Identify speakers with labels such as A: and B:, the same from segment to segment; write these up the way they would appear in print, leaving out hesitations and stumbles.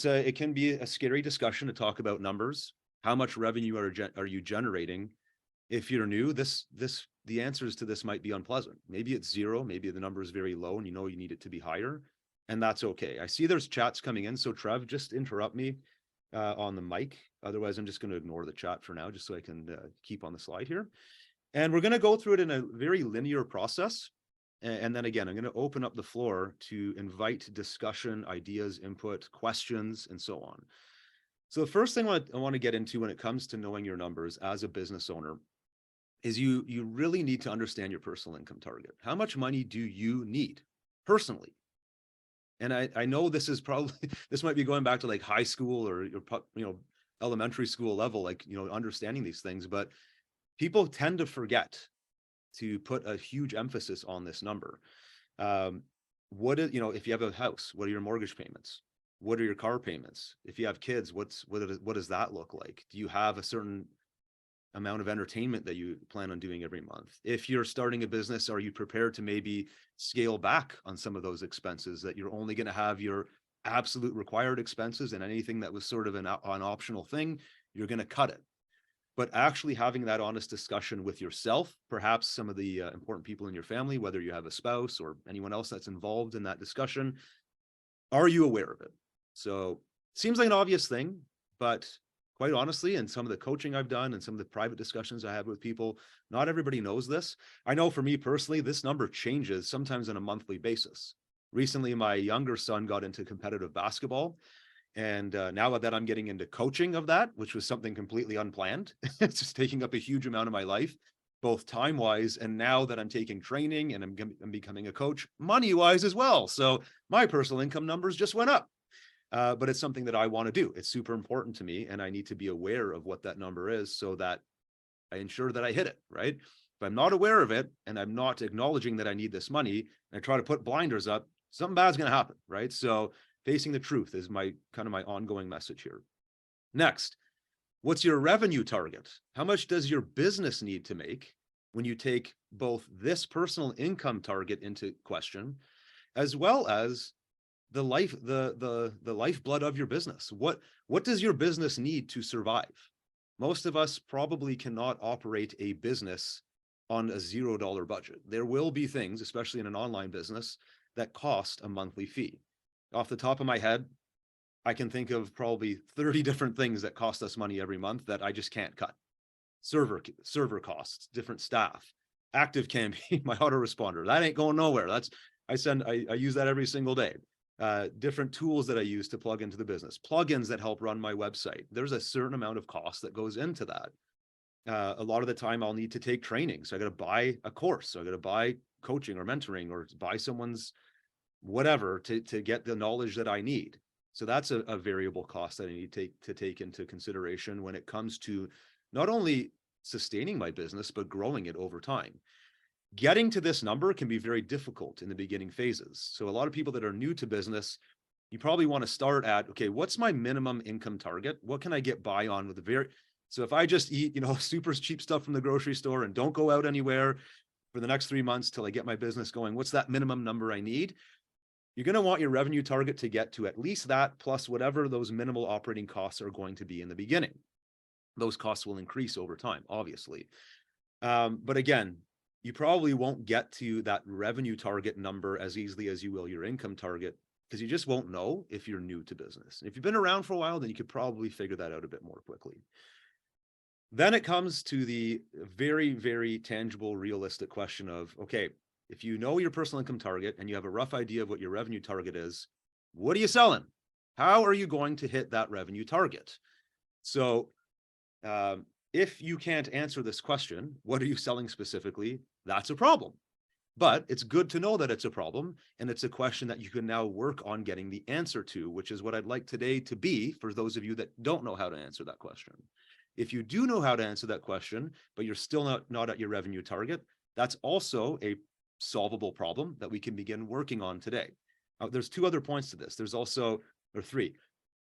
A: it can be a scary discussion to talk about numbers. How much revenue are you generating? If you're new, the answers to this might be unpleasant. Maybe it's zero, maybe the number is very low and you know you need it to be higher, and that's okay. I see there's chats coming in, so Trev, just interrupt me on the mic. Otherwise, I'm just going to ignore the chat for now, just so I can keep on the slide here. And we're going to go through it in a very linear process. And then again, I'm going to open up the floor to invite discussion, ideas, input, questions, and so on. So the first thing I want to get into when it comes to knowing your numbers as a business owner is you really need to understand your personal income target. How much money do you need personally? And I know this is probably, this might be going back to like high school or elementary school level, like, understanding these things, but people tend to forget to put a huge emphasis on this number. What is, if you have a house, what are your mortgage payments? What are your car payments? If you have kids, what does that look like? Do you have a certain amount of entertainment that you plan on doing every month? If you're starting a business, are you prepared to maybe scale back on some of those expenses, that you're only going to have your absolute required expenses, and anything that was sort of an optional thing, you're going to cut it? But actually having that honest discussion with yourself, perhaps some of the important people in your family, whether you have a spouse or anyone else that's involved in that discussion, are you aware of it? So it seems like an obvious thing, but quite honestly, in some of the coaching I've done and some of the private discussions I have with people, not everybody knows this. I know for me personally, this number changes sometimes on a monthly basis. Recently, my younger son got into competitive basketball. And now that I'm getting into coaching of that, which was something completely unplanned, it's just taking up a huge amount of my life, both time-wise, and now that I'm taking training and I'm becoming a coach, money-wise as well. So my personal income numbers just went up. But it's something that I want to do. It's super important to me, and I need to be aware of what that number is so that I ensure that I hit it, right? If I'm not aware of it and I'm not acknowledging that I need this money, and I try to put blinders up, something bad's going to happen, right? So facing the truth is my ongoing message here. Next, what's your revenue target? How much does your business need to make when you take both this personal income target into question, as well as the lifeblood of your business? What does your business need to survive? Most of us probably cannot operate a business on a $0 budget. There will be things, especially in an online business, that cost a monthly fee. Off the top of my head, I can think of probably 30 different things that cost us money every month that I just can't cut. Server costs, different staff, active campaign, my autoresponder, that ain't going nowhere. I use that every single day. Different tools that I use to plug into the business, plugins that help run my website. There's a certain amount of cost that goes into that. A lot of the time I'll need to take training. So I got to buy a course. So I got to buy coaching or mentoring or buy someone's whatever to get the knowledge that I need. So that's a variable cost that I need to take into consideration when it comes to not only sustaining my business, but growing it over time. Getting to this number can be very difficult in the beginning phases. So a lot of people that are new to business, you probably want to start at, okay, what's my minimum income target? What can I get by on with so if I just eat, super cheap stuff from the grocery store and don't go out anywhere for the next 3 months till I get my business going, what's that minimum number I need? You're going to want your revenue target to get to at least that, plus whatever those minimal operating costs are going to be in the beginning. Those costs will increase over time, obviously. But again, you probably won't get to that revenue target number as easily as you will your income target, because you just won't know if you're new to business. If you've been around for a while, then you could probably figure that out a bit more quickly. Then it comes to the very, very tangible, realistic question of, okay, if you know your personal income target and you have a rough idea of what your revenue target is, what are you selling? How are you going to hit that revenue target? So if you can't answer this question, what are you selling specifically? That's a problem. But it's good to know that it's a problem, and it's a question that you can now work on getting the answer to, which is what I'd like today to be for those of you that don't know how to answer that question. If you do know how to answer that question, but you're still not at your revenue target, that's also a solvable problem that we can begin working on today. There's 2 other points to this. Or 3.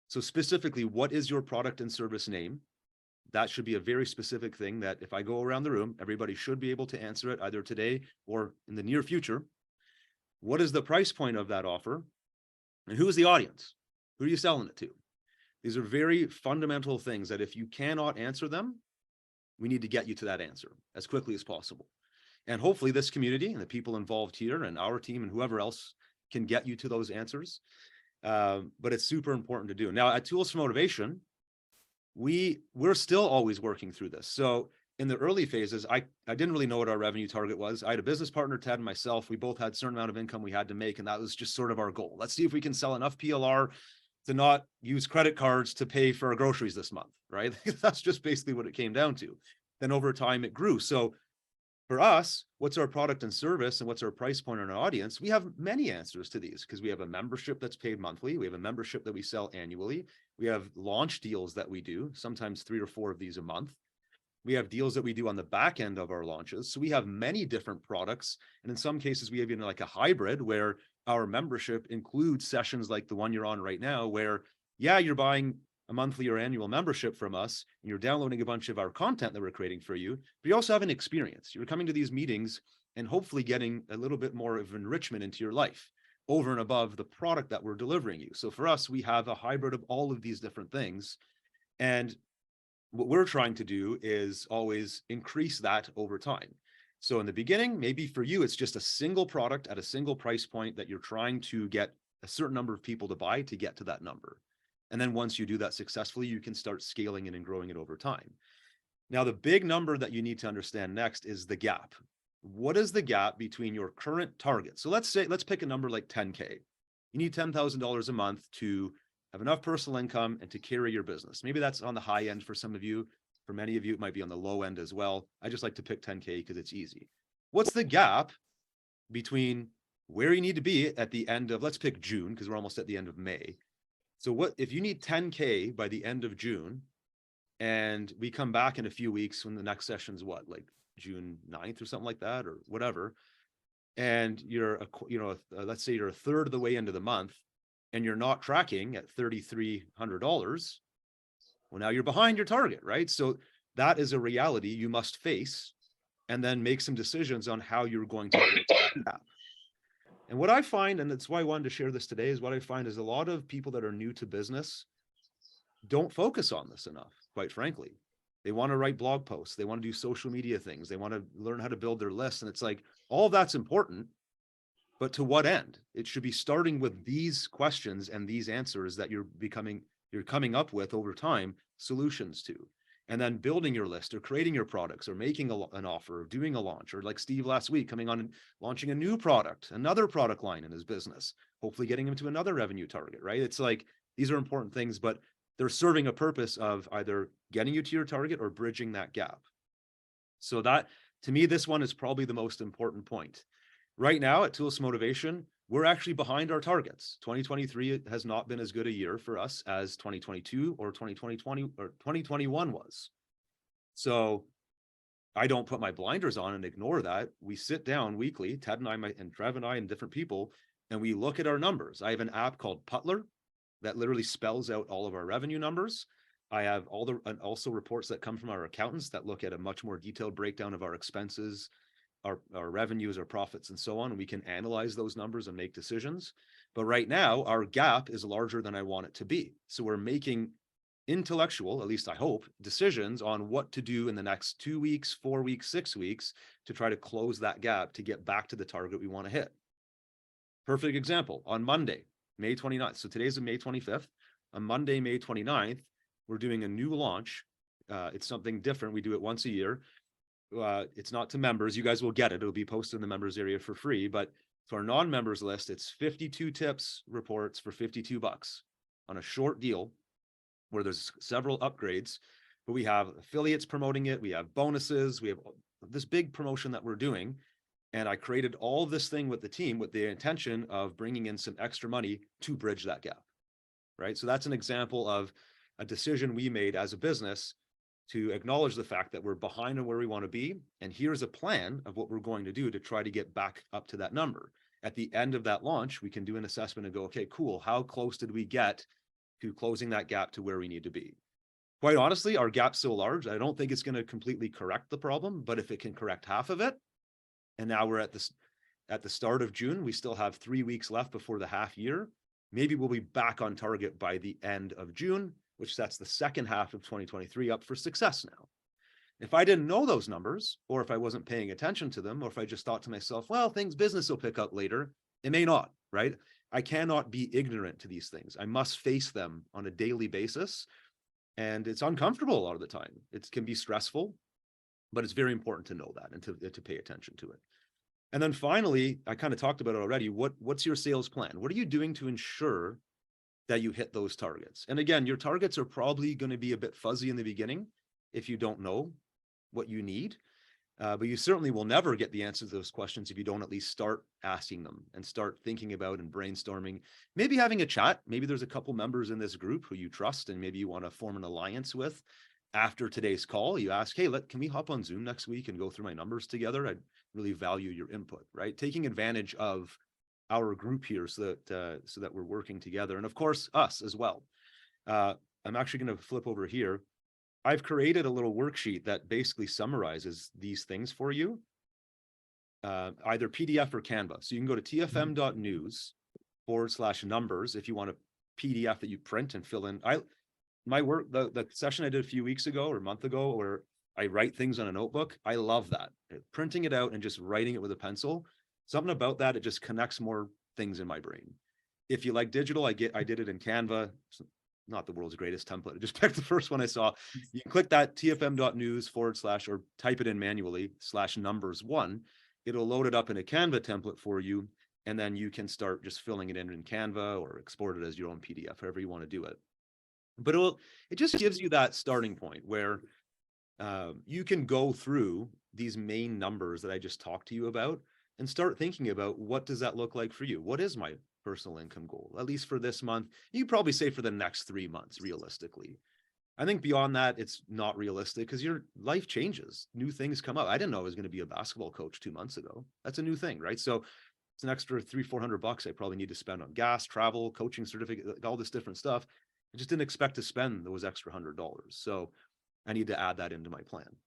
A: So specifically, what is your product and service name? That should be a very specific thing that if I go around the room, everybody should be able to answer it either today or in the near future. What is the price point of that offer? And who is the audience? Who are you selling it to? These are very fundamental things that if you cannot answer them, we need to get you to that answer as quickly as possible. And hopefully this community and the people involved here and our team and whoever else can get you to those answers. But it's super important to do. Now at Tools for Motivation, we're still always working through this. So in the early phases, I didn't really know what our revenue target was. I had a business partner, Ted, and myself. We both had a certain amount of income we had to make, and that was just sort of our goal. Let's see if we can sell enough PLR to not use credit cards to pay for our groceries this month, right? That's just basically what it came down to. Then over time, it grew. So for us, what's our product and service and what's our price point on our audience? We have many answers to these because we have a membership that's paid monthly. We have a membership that we sell annually. We have launch deals that we do, sometimes 3 or 4 of these a month. We have deals that we do on the back end of our launches. So we have many different products. And in some cases, we have even like a hybrid where our membership includes sessions like the one you're on right now, where, yeah, you're buying a monthly or annual membership from us, and you're downloading a bunch of our content that we're creating for you, but you also have an experience. You're coming to these meetings and hopefully getting a little bit more of enrichment into your life over and above the product that we're delivering you. So for us, we have a hybrid of all of these different things. And what we're trying to do is always increase that over time. So in the beginning, maybe for you, it's just a single product at a single price point that you're trying to get a certain number of people to buy to get to that number. And then once you do that successfully, you can start scaling it and growing it over time. Now, the big number that you need to understand next is the gap. What is the gap between your current target? So let's pick a number like 10K. You need $10,000 a month to have enough personal income and to carry your business. Maybe that's on the high end for some of you. For many of you, it might be on the low end as well. I just like to pick 10K because it's easy. What's the gap between where you need to be at the end of, let's pick June, because we're almost at the end of May. So what if you need 10K by the end of June, and we come back in a few weeks when the next session's what, like June 9th or something like that, or whatever, and you're, let's say you're a third of the way into the month, and you're not tracking at $3,300, well, now you're behind your target, right? So that is a reality you must face, and then make some decisions on how you're going to break that gap. And what I find, and that's why I wanted to share this today, is what I find is a lot of people that are new to business don't focus on this enough, quite frankly. They want to write blog posts. They want to do social media things. They want to learn how to build their list. And it's like, all of that's important, but to what end? It should be starting with these questions and these answers that you're coming up with over time solutions to, and then building your list or creating your products or making an offer or doing a launch, or like Steve last week coming on and launching a new product, another product line in his business, hopefully getting him to another revenue target, right? It's like, these are important things, but they're serving a purpose of either getting you to your target or bridging that gap. So that, to me, this one is probably the most important point. Right now at Tools Motivation, we're actually behind our targets. 2023 has not been as good a year for us as 2022 or 2020 or 2021 was. So I don't put my blinders on and ignore that. We sit down weekly, Ted and I, and Trev and I, and different people, and we look at our numbers. I have an app called Putler that literally spells out all of our revenue numbers. I have also reports that come from our accountants that look at a much more detailed breakdown of our expenses, our revenues, our profits, and so on. We can analyze those numbers and make decisions. But right now, our gap is larger than I want it to be. So we're making intellectual, at least I hope, decisions on what to do in the next 2 weeks, 4 weeks, 6 weeks to try to close that gap to get back to the target we want to hit. Perfect example, on Monday, May 29th. So today's May 25th. On Monday, May 29th, we're doing a new launch. It's something different. We do it once a year. It's not to members. You guys will get it. It'll be posted in the members area for free. But to our non-members list, it's 52 tips reports for $52 on a short deal where there's several upgrades. But we have affiliates promoting it. We have bonuses. We have this big promotion that we're doing. And I created all this thing with the team with the intention of bringing in some extra money to bridge that gap, right? So that's an example of a decision we made as a business to acknowledge the fact that we're behind on where we want to be. And here's a plan of what we're going to do to try to get back up to that number. At the end of that launch, we can do an assessment and go, okay, cool. How close did we get to closing that gap to where we need to be? Quite honestly, our gap's so large, I don't think it's going to completely correct the problem, but if it can correct half of it, and now we're at the start of June, we still have 3 weeks left before the half year. Maybe we'll be back on target by the end of June, which sets the second half of 2023 up for success now. If I didn't know those numbers, or if I wasn't paying attention to them, or if I just thought to myself, well, business will pick up later, it may not, right? I cannot be ignorant to these things. I must face them on a daily basis. And it's uncomfortable a lot of the time. It can be stressful, but it's very important to know that and to pay attention to it. And then finally, I kind of talked about it already. What's your sales plan? What are you doing to ensure that you hit those targets? And again, your targets are probably going to be a bit fuzzy in the beginning if you don't know what you need. But you certainly will never get the answers to those questions if you don't at least start asking them and start thinking about and brainstorming, maybe having a chat. Maybe there's a couple members in this group who you trust and maybe you want to form an alliance with. After today's call, you ask, hey, can we hop on Zoom next week and go through my numbers together? I'd really value your input, right? Taking advantage of our group here so that we're working together. And of course, us as well. I'm actually going to flip over here. I've created a little worksheet that basically summarizes these things for you, either PDF or Canva. So you can go to tfm.news/numbers if you want a PDF that you print and fill in. The session I did a few weeks ago or a month ago where I write things on a notebook, I love that. Printing it out and just writing it with a pencil, something about that, it just connects more things in my brain. If you like digital, I did it in Canva. Not the world's greatest template. I just picked the first one I saw. You can click that tfm.news/ or type it in manually /numbers1. It'll load it up in a Canva template for you. And then you can start just filling it in Canva or export it as your own PDF, however you want to do it. But it just gives you that starting point where you can go through these main numbers that I just talked to you about and start thinking about what does that look like for you? What is my personal income goal, at least for this month? You probably say for the next 3 months, realistically. I think beyond that, it's not realistic because your life changes. New things come up. I didn't know I was going to be a basketball coach 2 months ago. That's a new thing, right? So it's an extra $300-400 I probably need to spend on gas, travel, coaching certificate, all this different stuff. I just didn't expect to spend those extra $100. So I need to add that into my plan.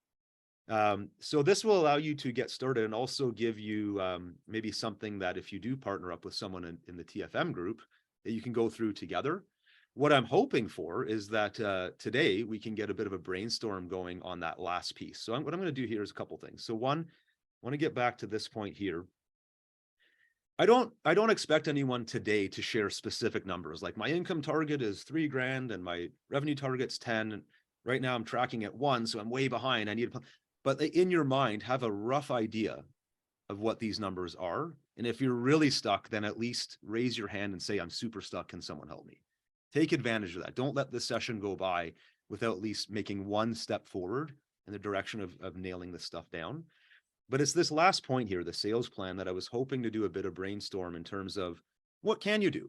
A: So this will allow you to get started and also give you maybe something that if you do partner up with someone in the TFM group, that you can go through together. What I'm hoping for is that today we can get a bit of a brainstorm going on that last piece. So what I'm going to do here is a couple things. So one, I want to get back to this point here. I don't expect anyone today to share specific numbers. Like my income target is $3,000 and my revenue target's 10. And right now I'm tracking at 1, so I'm way behind. I need to, but in your mind, have a rough idea of what these numbers are. And if you're really stuck, then at least raise your hand and say, I'm super stuck. Can someone help me? Take advantage of that. Don't let this session go by without at least making one step forward in the direction of nailing this stuff down. But it's this last point here, the sales plan, that I was hoping to do a bit of brainstorm in terms of what can you do?